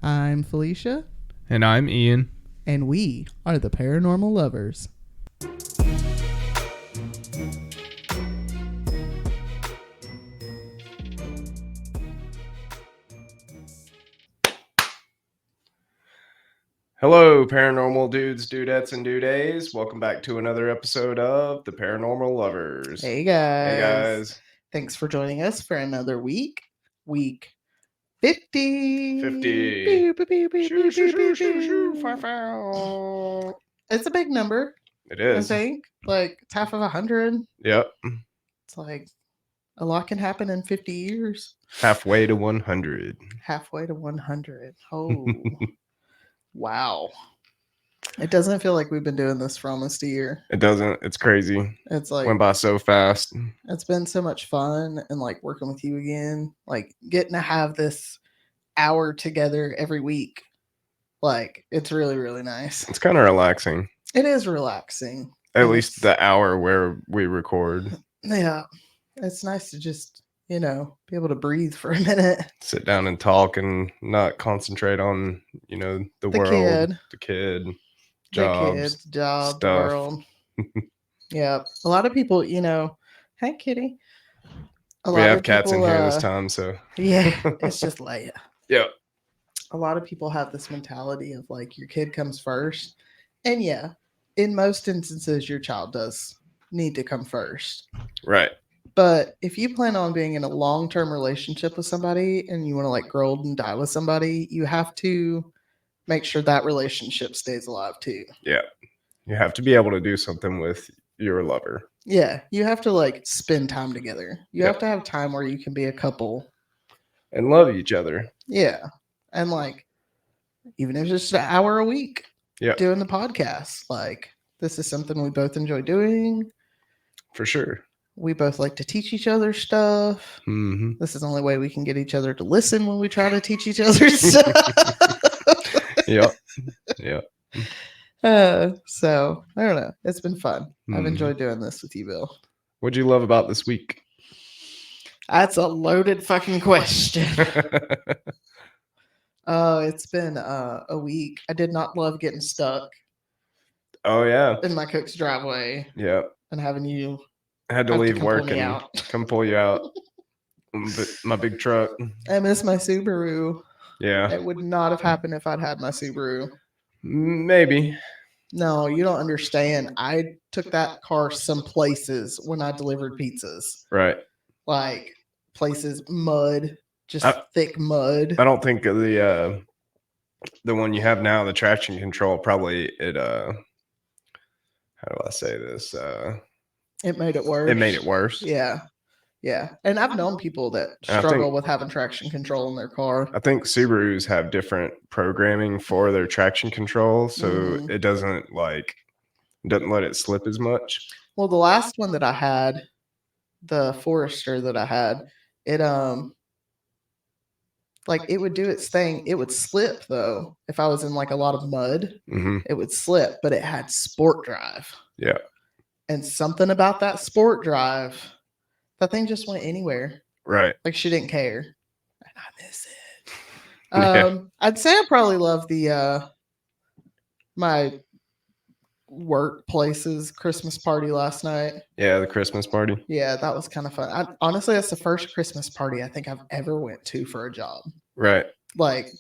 I'm Felicia, And I'm Ian. and we are the Paranormal Lovers. Hello, paranormal dudes, dudettes, and dudays. Welcome back to another episode of the Paranormal Lovers. Hey guys. Hey guys. Thanks for joining us for another week. Week 50. 50. Pew, pew, pew, pew, Shoo, pew, shoo, pew, shoo, shoo, shoo, pew. fow, fow. It's a big number, It I is. think. Like, it's half of 100. Yep. It's like a lot can happen in 50 years. Halfway to 100. Halfway to 100. Oh, wow. It doesn't feel like we've been doing this for almost a year. It doesn't. It's crazy. It's like Went by so fast. it's been so much fun, and like working with you again, like getting to have this hour together every week. Like, it's really, really nice. It's kind of relaxing. It is relaxing. At and least it's- the hour where we record. Yeah. It's nice to just, be able to breathe for a minute. Sit down and talk and not concentrate on, the The world, kid. the kid, The jobs, kids, job, the stuff. world. Yeah. A lot of people, hey kitty. We have cats in here this time, so Yeah, it's just Leia. yeah. A lot of people have this mentality of like your kid comes first. And yeah, in most instances, your child does need to come first. Right. But if you plan on being in a long-term relationship with somebody and you want to like grow old and die with somebody, you have to make sure that relationship stays alive too. Yeah. You have to be able to do something with your lover. Yeah, you have to like spend time together. You Yep. have to have time where you can be a couple. And love each other. Yeah. And like, even if it's just an hour a week Yep. doing the podcast, like this is something we both enjoy doing. For sure. We both like to teach each other stuff. Mm-hmm. This is the only way we can get each other to listen when we try to teach each other stuff. Yep. Yep. So I don't know. It's been fun. I've Mhm. enjoyed doing this with you, Bill. What'd you love about this week? That's a loaded fucking question. Oh, it's been a week. I did not love getting stuck Oh yeah. in my cook's driveway Yep. and having you I had to have leave come work pull me and out. come pull you out. But my big truck. I miss my Subaru. Yeah. It would not have happened if I'd had my Subaru. Maybe. No, you don't understand. I took that car some places when I delivered pizzas. Right. Like places, mud, just thick mud. I don't think the one you have now, the traction control, probably how do I say this? It made it worse. It made it worse. Yeah. Yeah. And I've known people that struggle with having traction control in their car. I think Subarus have different programming for their traction control, so it doesn't let it slip as much. Well, the last one that I had, the Forester that I had, it like it would do its thing. It would slip though. If I was in like a lot of mud, it would slip, but it had sport drive. Yeah. And something about that sport drive, that thing just went anywhere. Right. Like she didn't care. And I miss it. Yeah. I'd say I probably love the my workplace's Christmas party last night. Yeah, the Christmas party. Yeah, that was kind of fun. Honestly, that's the first Christmas party I think I've ever went to for a job. Right. Like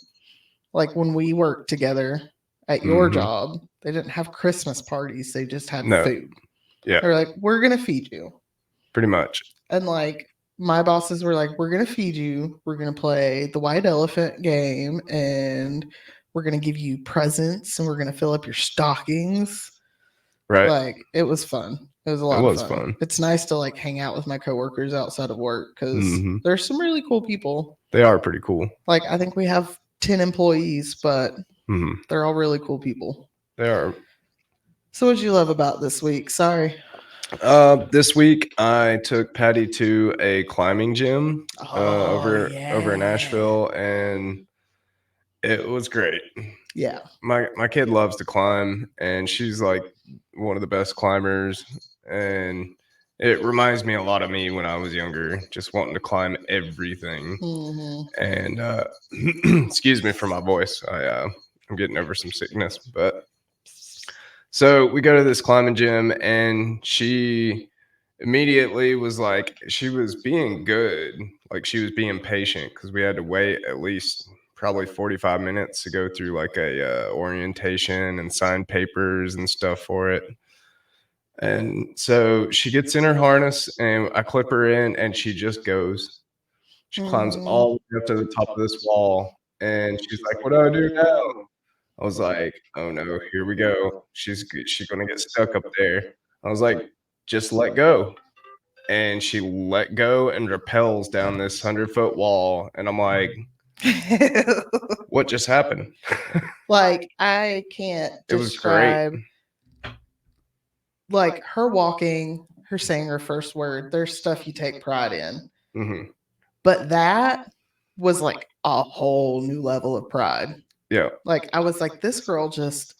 when we worked together at your job, they didn't have Christmas parties. They just had food. Yeah. They're like, we're going to feed you. Pretty much. And like my bosses were like, we're going to feed you. We're going to play the white elephant game and we're going to give you presents and we're going to fill up your stockings. Right. Like it was fun. It was a lot of fun. It's nice to like hang out with my coworkers outside of work because there's some really cool people. They are pretty cool. Like I think we have 10 employees, but they're all really cool people. They are. So what did you love about this week? Sorry. This week I took Patty to a climbing gym over in Nashville, and it was great. Yeah. My kid loves to climb, and she's like one of the best climbers, and It reminds me a lot of me when I was younger, just wanting to climb everything. And excuse me for my voice. I'm getting over some sickness, but so we go to this climbing gym, and she immediately was like, she was being good, like she was being patient because we had to wait at least probably 45 minutes to go through like a orientation and sign papers and stuff for it. And so she gets in her harness, and I clip her in, and she just goes. She climbs all the way up to the top of this wall, and she's like, "What do I do now?" I was like, "Oh no, here we go. She's gonna get stuck up there." I was like, "Just let go." And she let go and rappels down this 100-foot wall, and I'm like, "What just happened?" Like, I can't It was great. describe like her walking, her saying her first word. There's stuff you take pride in. Mhm. But that was like a whole new level of pride. Yeah. Like, I was like, this girl just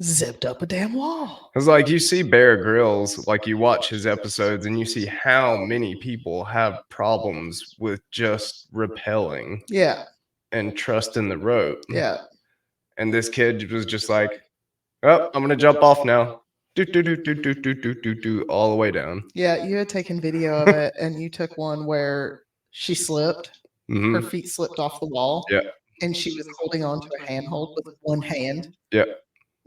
zipped up a damn wall. Because, like, you see Bear Grylls, like, you watch his episodes, and you see how many people have problems with just rappelling. Yeah. And trusting the rope. Yeah. And this kid was just like, "Oh, I'm gonna jump off now." Do do do do do do do do do all the way down. Yeah, you had taken video of it, and you took one where she slipped. Her feet slipped off the wall. Yeah. And she was holding on to a handhold with one hand. Yeah.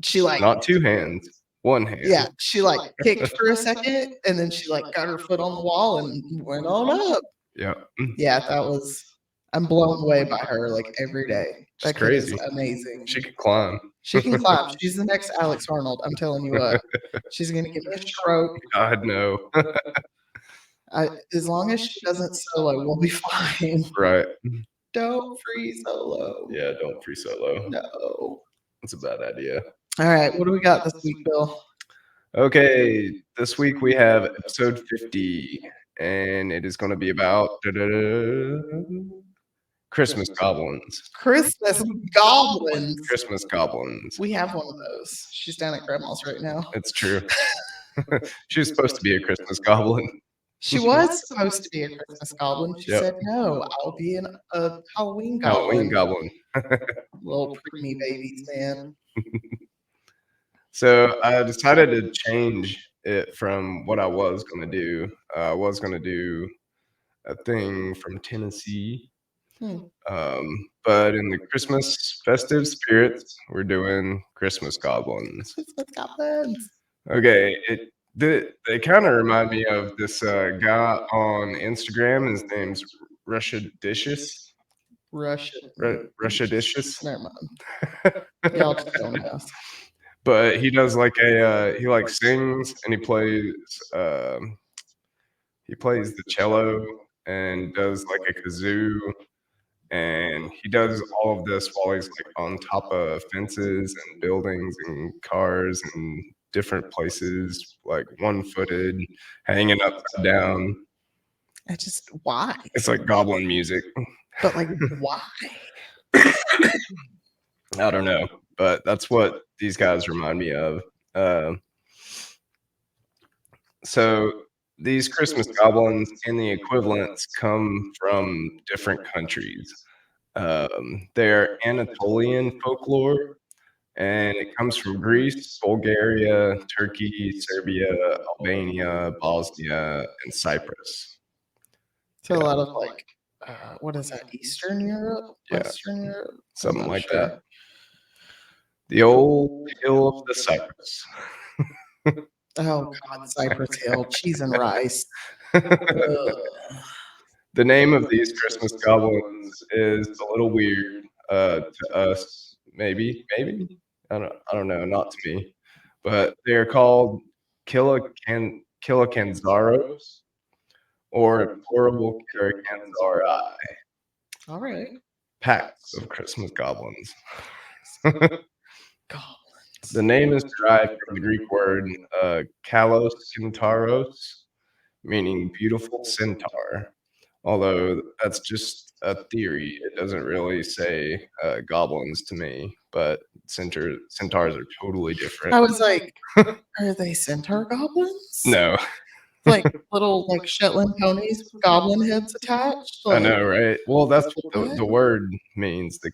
She like Not two hands, one hand. Yeah, she like kicked for a second, and then she like got her foot on the wall and went on up. Yeah. Yeah, that was. I'm blown away by her like every day. She's That kid is crazy. amazing. She could climb. She can climb. She's the next Alex Arnold. I'm telling you what. She's gonna give me a stroke. God no. As long as she doesn't solo, we'll be fine. Right. Don't free solo. Yeah, don't free solo. No. It's a bad idea. All right, what do we got this week, Bill? Okay, this week we have episode 50, and it is going to be about Christmas Goblins. Christmas Goblins. Christmas Goblins. We have one of those. She's down at Grandma's right now. It's true. She was supposed to be a Christmas Goblin. She was supposed to be a Christmas Goblin. She said, "No, I'll be a Halloween Goblin." Halloween Goblin. Little preemie babies, man. So I decided to change it from what I was going to do. I was going to do a thing from Tennessee. But in the Christmas festive spirits, we're doing Christmas Goblins. Christmas Goblins. Okay, they kind of remind me of this guy on Instagram. His name's Russia Dishes. Russia Dishes. Never mind. Y'all just don't ask. But he does like he like sings, and he plays the cello and does like a kazoo, and he does all of this while he's like on top of fences and buildings and cars and different places, like one-footed, hanging upside down. Why? It's like goblin music. But like, why? I don't know, but that's what these guys remind me of. So these Christmas goblins and the equivalents come from different countries. They're Anatolian folklore, and it comes from Greece, Bulgaria, Turkey, Serbia, Albania, Bosnia, and Cyprus. So a lot of like, what is that? Eastern Europe? Yeah. Western Europe? Something like that. The old hill of the Cyprus. Oh God, Cypress Hill, cheese and rice. The name of these Christmas goblins is a little weird to us. Maybe. I don't know. Not to me. But they are called Kilocanzaros or Horrible Karakanzari. All right. Packs of Christmas goblins. Goblins. The name is derived from the Greek word kalos kintaros, meaning beautiful centaur. Although that's just a theory. It doesn't really say goblins to me, but centaurs are totally different. I was like, are they centaur goblins? No. Like little like Shetland ponies with goblin heads attached. I Like, know, right? Well, that's what what? the word means. The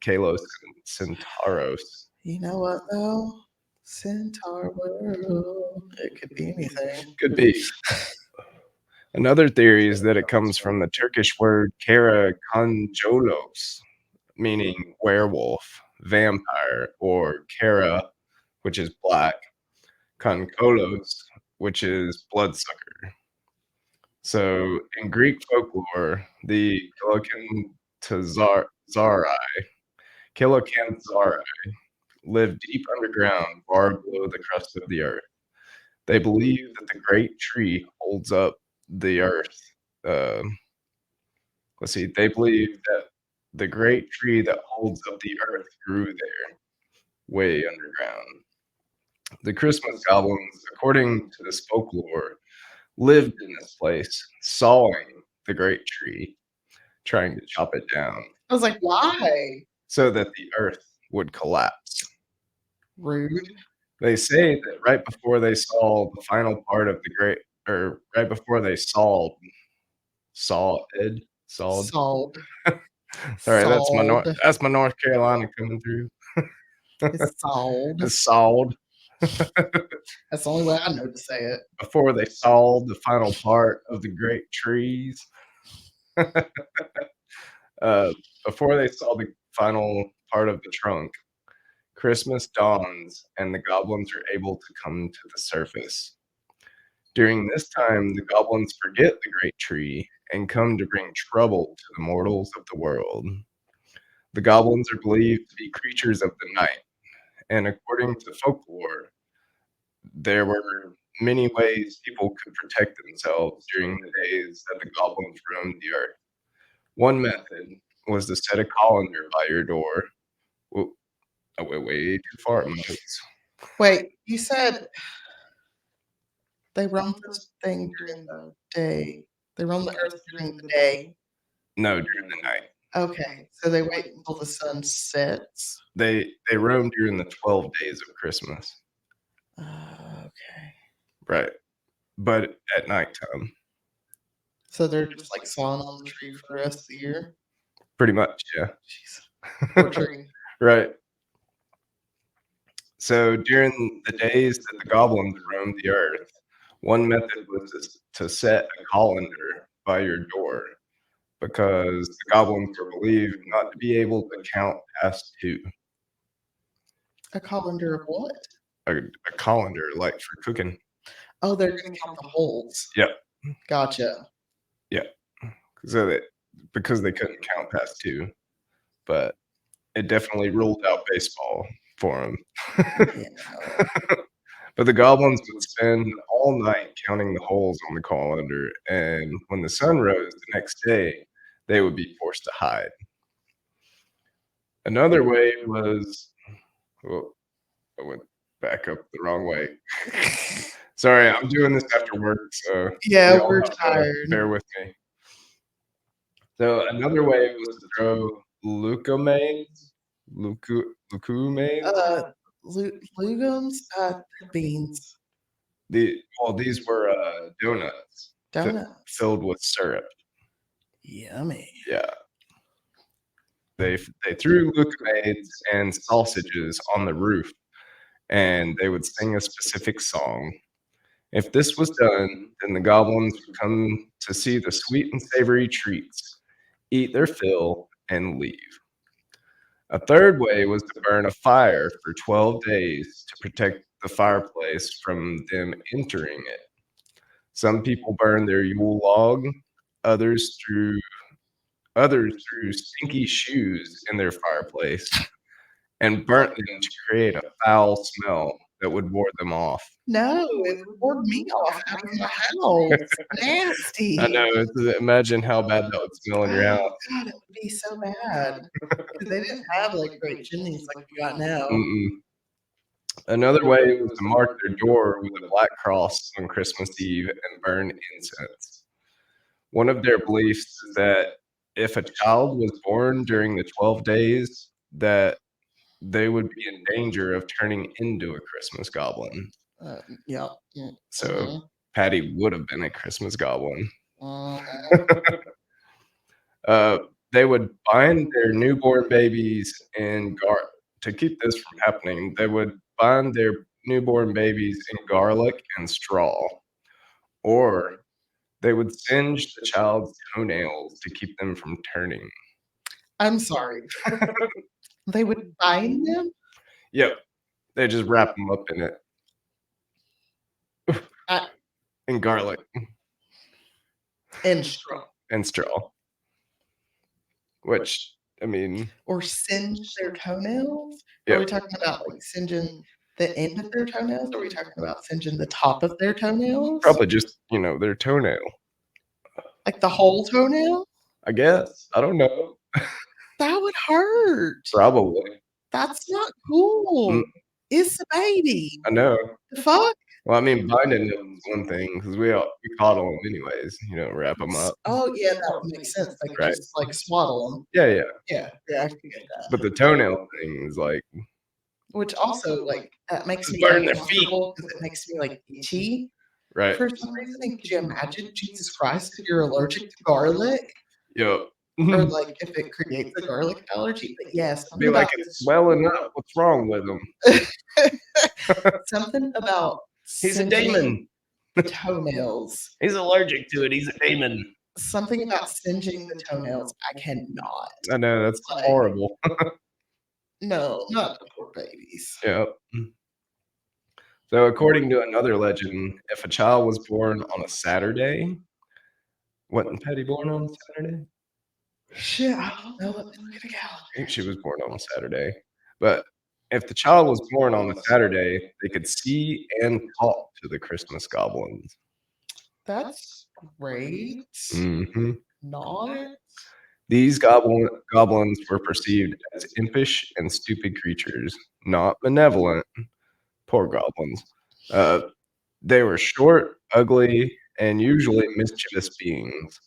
Kalos Centauros. You know what though? Centaur world. It could be anything. Could be. Another theory is that it comes from the Turkish word kara konjolos, meaning werewolf, vampire, or kara, which is black, konkolos, which is bloodsucker. So in Greek folklore, the Kilokanthzarai live deep underground, far below the crust of the earth. They believe that the great tree holds up the earth. Um they believe that the great tree that holds up the earth grew there, way underground. The Christmas goblins, according to this folklore, lived in this place, sawing the great tree, trying to chop it down I was like, why? so that the earth would collapse. Rude. They say that right before they saw the final part of the great, or right before they sawed. Sold. Sorry, Sold. that's my North Carolina coming through. It's sold. It's sawed. That's the only way I know to say it. Before they sawed the final part of the great trees. Before they saw the final part of the trunk, Christmas dawns and the goblins are able to come to the surface. During this time, the goblins forget the great tree and come to bring trouble to the mortals of the world. The goblins are believed to be creatures of the night, and according to folklore, there were many ways people could protect themselves during the days that the goblins roamed the earth. One method was to set a colander by your door. Whoa, I went way too far in my notes. Wait, you said they roam this thing during the day. They roam the earth during the day. No, during the night. Okay, so they wait until the sun sets. They roam during the 12 days of Christmas. Okay. Right. But at nighttime. So they're just like sawing on the tree for the rest of the year. Pretty much, yeah. Jeez. Poor tree. Right. So during the days that the goblins roamed the earth, one method was to set a colander by your door because the goblins were believed not to be able to count past 2. A colander of what? A colander, like for cooking. Oh, they're going to count the holes. Yep. Gotcha. Yeah. So because they couldn't count past 2, but it definitely ruled out baseball for them. Yeah. But the goblins would spend all night counting the holes on the colander, and when the sun rose the next day, they would be forced to hide. Another way was, well, I went back up the wrong way. Sorry, I'm doing this after work, so Yeah, we're tired. bear with me. So another way was to throw lucumades. Lugums? Beans. These were donuts Donuts. filled with syrup. Yummy. Yeah. They threw lucumades and sausages on the roof, and they would sing a specific song. If this was done, then the goblins would come to see the sweet and savory treats, eat their fill, and leave. A third way was to burn a fire for 12 days to protect the fireplace from them entering it. Some people burned their Yule log, others threw stinky shoes in their fireplace and burnt them to create a foul smell that would ward them off. No, it would ward me off out of my house. Nasty. I know. Imagine how bad that would smell in your house. Oh, God, it would be so bad. Because they didn't have like great chimneys like we got now. Mm-mm. Another way was to mark their door with a black cross on Christmas Eve and burn incense. One of their beliefs is that if a child was born during the 12 days, that they would be in danger of turning into a Christmas goblin. Yeah. So Patty would have been a Christmas goblin. Uh, They would bind their newborn babies to keep this from happening. They would bind their newborn babies in garlic and straw, or they would singe the child's toenails to keep them from turning. I'm sorry. They would bind them? Yep, they just wrap them up in it. In garlic And straw. and straw. Which, I mean, Or singe their toenails? Are yeah, we talking about, like, singeing the end of their toenails? Or are we talking about singeing the top of their toenails? probably just, their toenail. Like the whole toenail? I guess. I don't know. That would hurt. Probably. That's not cool. It's a baby. I know. The fuck? Well, I mean, binding them is one thing because we coddle them anyways. You know, wrap them up. Oh, yeah, that would make sense. Like, Right. just, like, swaddle them. Yeah. Yeah, I can get that. But the toenail thing is like, Which also, like, that makes me burn their feet. uncomfortable because it makes me, like, itchy right? for some reason. And could you imagine, Jesus Christ, if you're allergic to garlic? Yep. Or, like, if it creates a garlic allergy? But yes, Be like, it's swelling up. What's wrong with them? something about He's a singeing demon. toenails. He's allergic to it. He's a demon. Something about singeing the toenails, I cannot. I know, that's Like, horrible. No, not the poor babies. Yep. So, according to another legend, if a child was born on a Saturday, wasn't Patty born on Saturday? Shit, I don't know. Let me look at a calendar. I think she was born on a Saturday. But if the child was born on a Saturday, they could see and talk to the Christmas goblins. That's great. Mm-hmm. Not. These goblins were perceived as impish and stupid creatures, not benevolent. Poor goblins. They were short, ugly, and usually mischievous beings.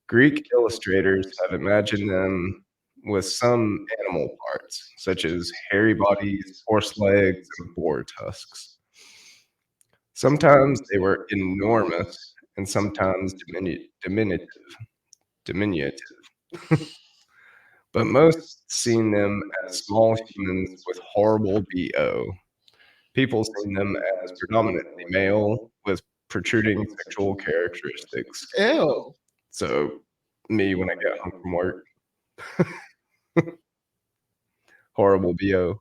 Greek illustrators have imagined them with some animal parts, such as hairy bodies, horse legs, and boar tusks. Sometimes they were enormous and sometimes diminutive. But most seen them as small humans with horrible BO. People seen them as predominantly male with protruding sexual characteristics. Ew. So, me when I get home from work. Horrible BO.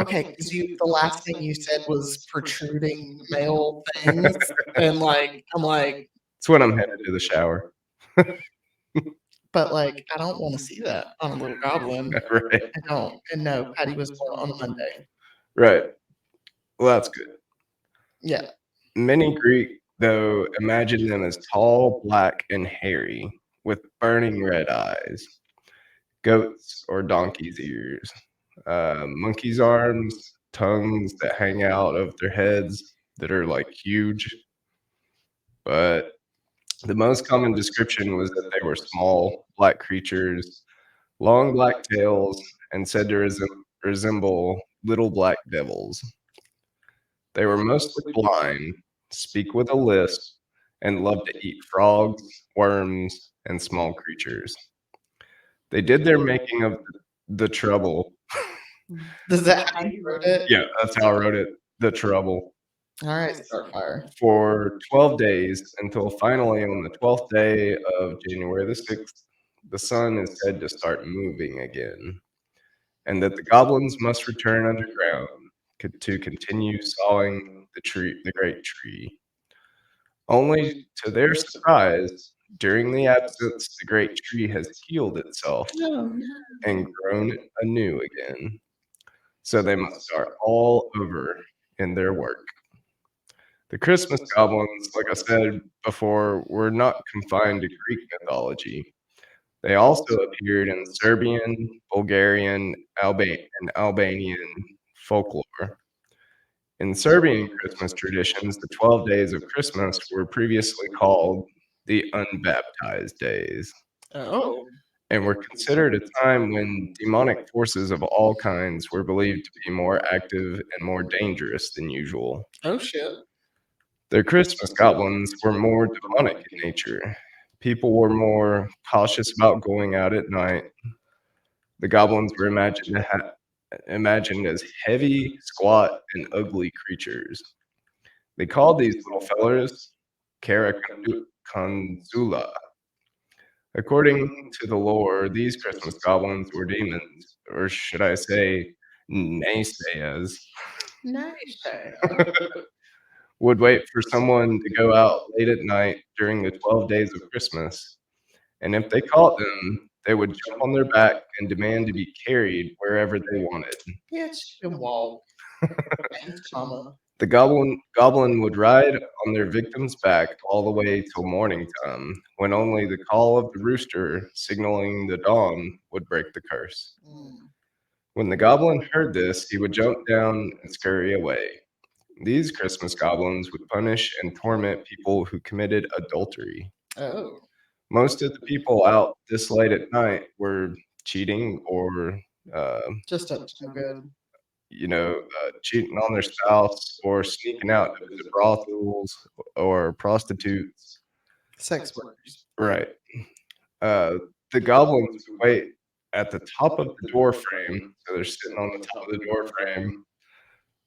Okay, because the last thing you said was protruding male things, and like I'm like, It's when I'm headed to the shower. but like I don't want to see that on a little goblin. Right. I don't. And no, Patty was born on a Monday. Right. Well, that's good. Yeah. Many Greek, though, imagine them as tall, black, and hairy, with burning red eyes, goats or donkey's ears, monkey's arms, tongues that hang out of their heads that are like huge. But the most common description was that they were small, black creatures, long black tails, and said to resemble little black devils. They were mostly blind, speak with a lisp, and loved to eat frogs, worms, and small creatures. They did their making of the trouble. Is that how you wrote it? Yeah, that's how I wrote it. The trouble. All right, Starfire. For 12 days until finally on the 12th day of January the 6th, the sun is said to start moving again, and that the goblins must return underground to continue sawing the great tree. Only to their surprise, during the absence, the great tree has healed itself and grown anew again. So they must start all over in their work. The Christmas goblins, like I said before, were not confined to Greek mythology. They also appeared in Serbian, Bulgarian, and Albanian folklore. In Serbian Christmas traditions, the 12 days of Christmas were previously called the unbaptized days. Oh. And were considered a time when demonic forces of all kinds were believed to be more active and more dangerous than usual. Oh shit. The Christmas goblins were more demonic in nature. People were more cautious about going out at night. The goblins were imagined as heavy, squat, and ugly creatures. They called these little fellers Karakanzula. According to the lore, these Christmas goblins were demons, or should I say, naysayers, Nice. would wait for someone to go out late at night during the 12 days of Christmas. And if they caught them, they would jump on their back and demand to be carried wherever they wanted. Yes, you can walk. Thanks, Mama. The goblin would ride on their victim's back all the way till morning time, when only the call of the rooster signaling the dawn would break the curse. When the goblin heard this, he would jump down and scurry away. These Christmas goblins would punish and torment people who committed adultery. Oh. Most of the people out this late at night were cheating or, Just up to no good. cheating on their spouse or sneaking out to visit brothels or prostitutes. Sex workers. Right. The goblins would wait at the top of the door frame, so they're sitting on the top of the door frame,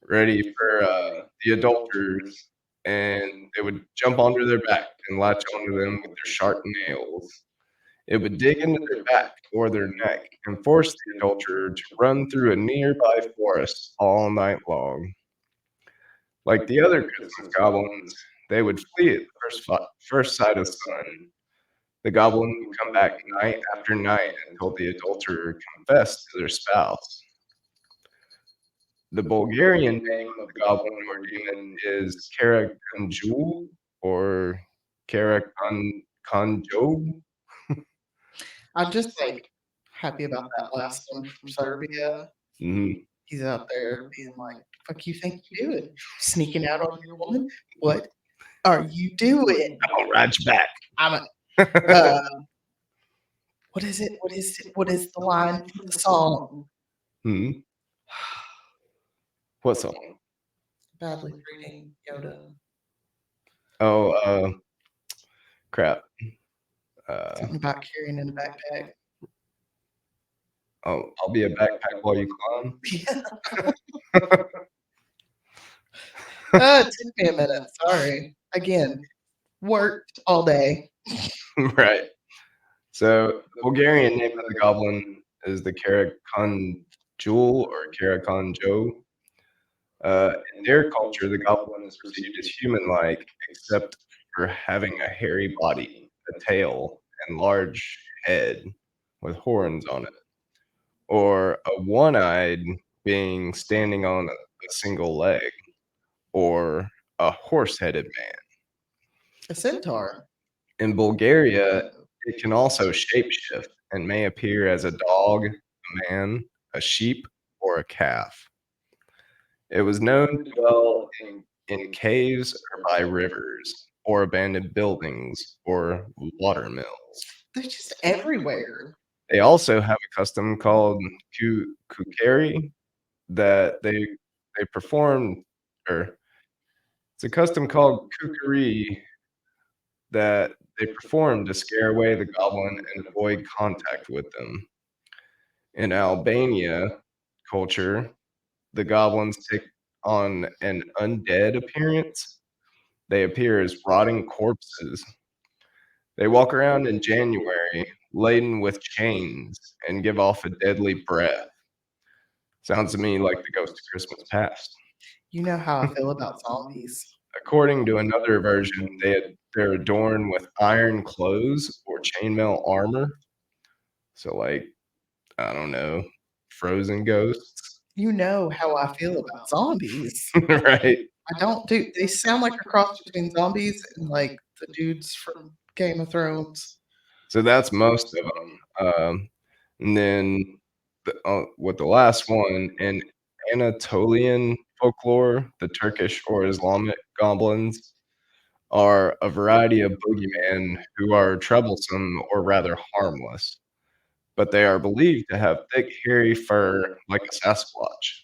ready for the adulterers, and they would jump onto their back and latch onto them with their sharp nails. It would dig into their back or their neck and force the adulterer to run through a nearby forest all night long. Like the other Christmas goblins, they would flee at the first sight of sun. The goblin would come back night after night until the adulterer confessed to their spouse. The Bulgarian name of the goblin or demon is Karakanjul or Karakanjo. I'm just like happy about that last one from Serbia. He's out there being like, "Fuck you think you're doing? Sneaking out on your woman? What are you doing?" I'll ride you back. I'm a, what is it? What is the line from the song? What song? Badly reading Yoda. Oh, crap. Something about carrying in a backpack. Oh, I'll be a backpack while you climb. It took me a minute. Sorry. Again, worked all day. Right. So the Bulgarian name of the goblin is the Karakanjul or Karakanjo. In their culture, the goblin is perceived as human-like, except for having a hairy body, a tail, and large head with horns on it, or a one-eyed being standing on a single leg, or a horse-headed man. A centaur. In Bulgaria, it can also shapeshift and may appear as a dog, a man, a sheep, or a calf. It was known to dwell in caves or by rivers, or abandoned buildings, or water mills. They're just everywhere. They also have a custom called kukeri that they perform, or it's a custom called kukeri that they perform to scare away the goblin and avoid contact with them. In Albania culture, the goblins take on an undead appearance. They appear as rotting corpses. They walk around in January laden with chains and give off a deadly breath. Sounds to me like the ghost of Christmas past. You know how I feel about zombies. According to another version, they're adorned with iron clothes or chainmail armor. So, like, I don't know, frozen ghosts. You know how I feel about zombies. Right. I don't do. They sound like a cross between zombies and like the dudes from Game of Thrones. So that's most of them. And then with the last one, in Anatolian folklore, the Turkish or Islamic goblins are a variety of boogeymen who are troublesome or rather harmless, but they are believed to have thick, hairy fur like a Sasquatch.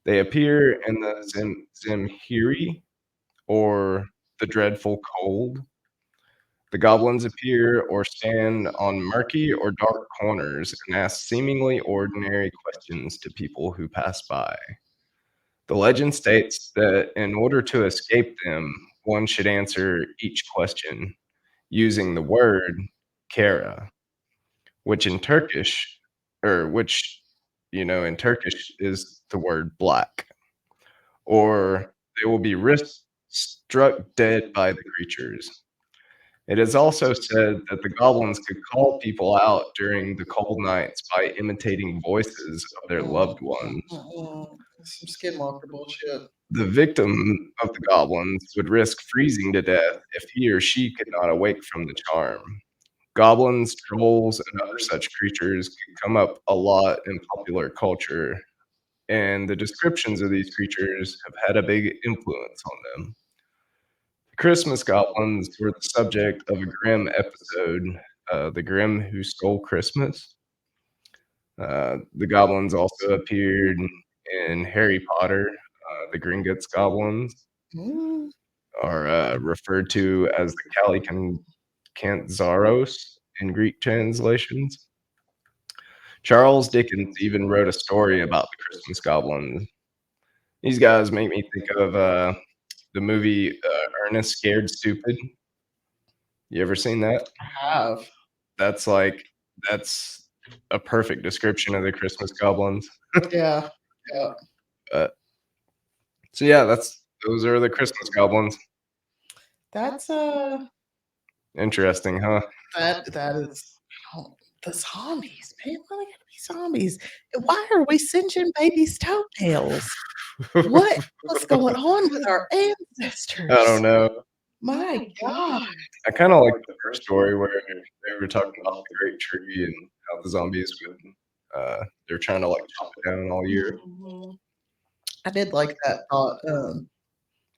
They appear in the Zemhiri or the dreadful cold. The goblins appear or stand on murky or dark corners and ask seemingly ordinary questions to people who pass by. The legend states that in order to escape them, one should answer each question using the word kara, which in Turkish, or which, in Turkish is the word black, or they will be struck dead by the creatures. It is also said that the goblins could call people out during the cold nights by imitating voices of their loved ones. Some skinwalker bullshit. The victim of the goblins would risk freezing to death if he or she could not awake from the charm. Goblins, trolls, and other such creatures could come up a lot in popular culture, and the descriptions of these creatures have had a big influence on them. The Christmas Goblins were the subject of a grim episode, The Grimm Who Stole Christmas. The goblins also appeared in Harry Potter. The Gringotts Goblins Mm. are referred to as the Calicantzaros in Greek translations. Charles Dickens even wrote a story about the Christmas Goblins. These guys make me think of the movie Ernest Scared Stupid. You ever seen that? I have. That's that's a perfect description of the Christmas Goblins. Yeah. Yeah. So yeah, those are the Christmas Goblins. That's Interesting, huh? that is the zombies, man. Why they gotta be zombies? And why are we singeing babies' toenails? What's going on with our ancestors? I don't know. My God. I kind of like the first story where they were talking about the great tree and how the zombies would they're trying to like chop it down all year. Mhm. I did like that thought.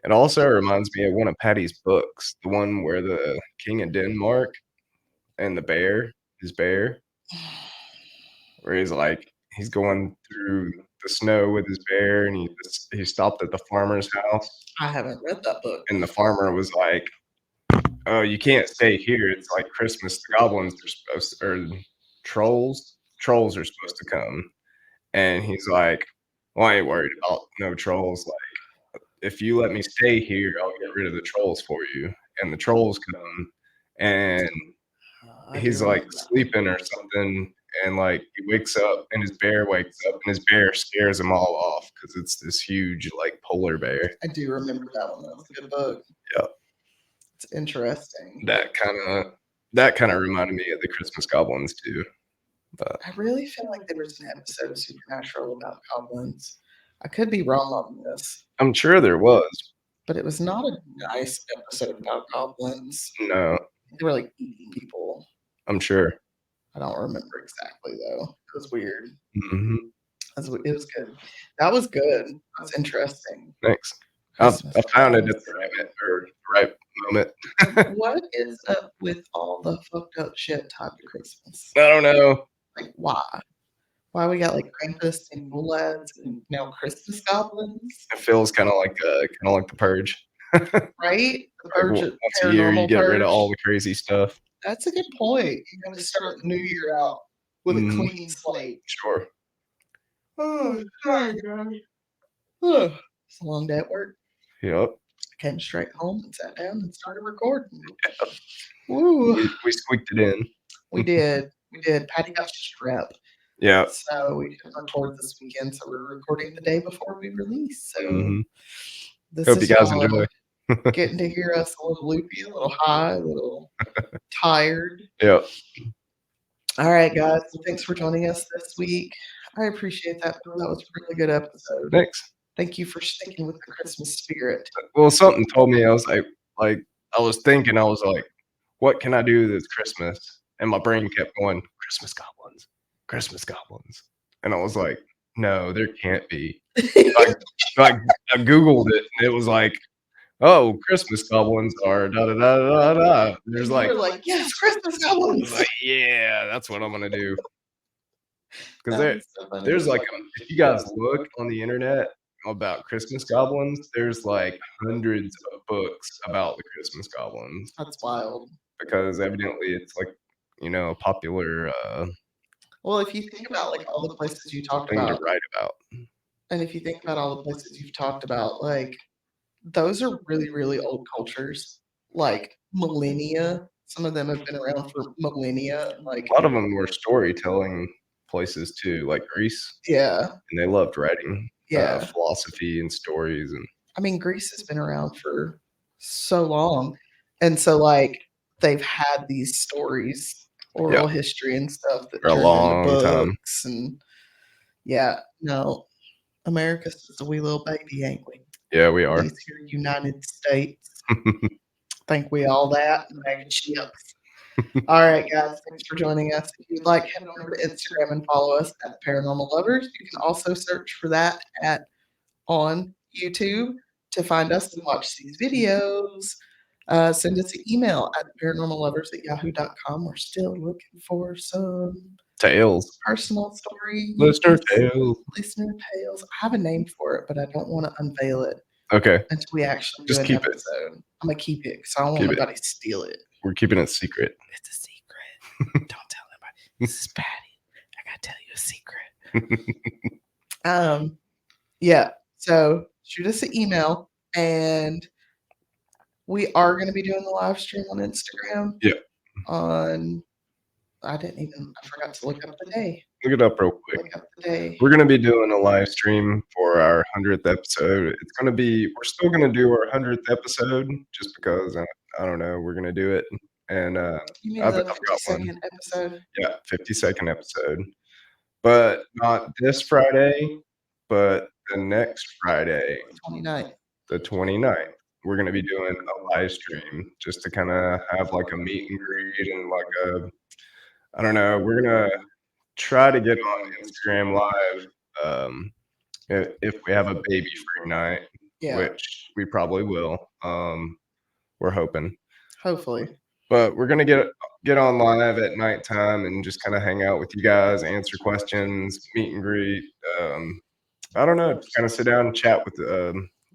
It also reminds me of one of Patty's books, the one where the king of Denmark and his bear, where he's going through the snow with his bear, and he stopped at the farmer's house, I haven't read that book. and the farmer was like, "Oh, you can't stay here. It's like Christmas. The goblins are supposed to, or trolls are supposed to come." And he's like, "Well, I ain't worried about no trolls. Like, if you let me stay here, I'll get rid of the trolls for you." And the trolls come, and I do he's like remember that. sleeping or something, and like he wakes up, and his bear wakes up, and his bear scares them all off because it's this huge like polar bear. I do remember that one. That was a good book. Yeah, It's interesting. that kind of reminded me of the Christmas Goblins too. But I really feel like there was an episode of Supernatural about goblins. I could be wrong on this, I'm sure there was. but it was not a nice episode about goblins. No, They were like eating people. I'm sure. I don't remember exactly though. It was weird. Hmm. It was good. That was good. That was interesting. Thanks. I Christmas found it at goblins. the right moment. What is up with all the fucked up shit tied to Christmas? I don't know. Like, why? Why we got like Krampus and Bullads and now Christmas goblins, It feels kind of like the Purge. right? The Like, purge, once a year, you paranormal get rid of purge. all the crazy stuff. That's a good point. You're gonna start the new year out with a Mhm. clean slate. Sure. Oh, sorry, guys. Ugh. It's a long day at work. Yep. I came straight home and sat down and started recording. Woo. We squeaked it in. We did. We did. Patty got strep. Yeah. So we didn't record this weekend, so we're recording the day before we release. So Mhm. this Hope is you guys y'all enjoy. getting to hear us a little loopy, a little high, a little tired. Yep. All right, guys. Well, thanks for joining us this week. I appreciate that. That was a really good episode. Thanks. Thank you for sticking with the Christmas spirit. Well, something told me I was like I was thinking I was like, what can I do this Christmas? And my brain kept going, Christmas Goblins, Christmas Goblins, and I was like, no, there can't be. I, I Googled it, and it was like, oh, Christmas Goblins are da da da da da. There's You were like, yes, Christmas I was goblins. like, yeah, that's what I'm gonna do. Because That was so funny. there's like, if you guys look on the internet, about Christmas goblins, there's like hundreds of books about the Christmas goblins That's wild. because evidently it's like, a popular Well, if you think about, like, all the places you talked thing to about, write about. and if you think about all the places you've talked about, like, those are really, really old cultures, like, millennia. Some of them have been around for millennia, like A lot of them were storytelling places too, like Greece, yeah, and they loved writing yeah. philosophy and stories and I mean, Greece has been around for so long, and so, like, they've had these stories, yeah, oral history and stuff that for a turned into long time. books, and yeah, no, America's just a wee little baby, ain't we? Yeah, we are. These here United States. Think we all that? Bag of chips. Alright, guys, thanks for joining us. If you'd like, head on over to Instagram and follow us at Paranormal Lovers. You can also search for that on YouTube to find us and watch these videos. Send us an email at paranormallovers@yahoo.com. We're still looking for some Tales, personal stories, listener tales. listener tales. I have a name for it, but I don't want to unveil it Okay, until we actually do just an keep it. episode. I'm gonna keep it because I don't want Keep it. nobody to steal it. We're keeping it secret. It's a secret. Don't tell anybody. This is Patty. I gotta tell you a secret. Yeah. So shoot us an email, and we are gonna be doing the live stream on Instagram. Yeah. I forgot to look up the day. Look it up real quick. Look up the day. We're gonna be doing a live stream for our 100th episode. We're still gonna do our 100th episode just because I don't know, we're gonna do it. And You mean I've the got 50-second episode? Yeah, 50-second episode. But not this Friday, but the next Friday, 29th. the 29th. We're gonna be doing a live stream just to kinda have like a meet and greet and like I don't know, we're gonna try to get on Instagram Live, if we have a baby-free night, Yeah, which we probably will, we're hoping. hopefully. But we're gonna get on live at nighttime and just kinda hang out with you guys, answer questions, meet and greet, I don't know, just kinda sit down and chat with,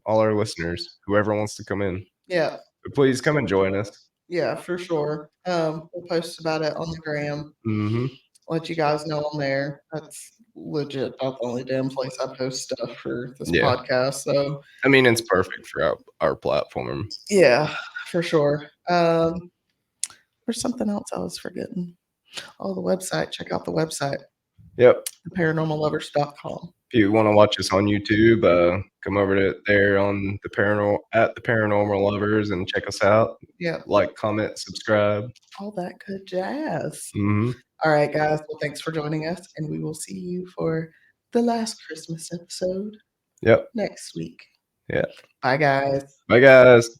all our listeners, whoever wants to come in. Yeah, But please come and join us. yeah, for sure. We'll post about it on the gram. Mhm. Let you guys know on there. That's legit about the only damn place I post stuff for this Yeah. podcast. So I mean, it's perfect for our platform. yeah, for sure. There's something else I was forgetting. Oh, the website. Check out the website, Yep. theparanormallovers.com. If you wanna watch us on YouTube, come over to there on the Paranormal Lovers and check us out. Yeah, Like, comment, subscribe. all that good jazz. Mhm. All right, guys. Well, thanks for joining us, and we will see you for the last Christmas episode Yep. next week. Yeah. Bye, guys. Bye, guys.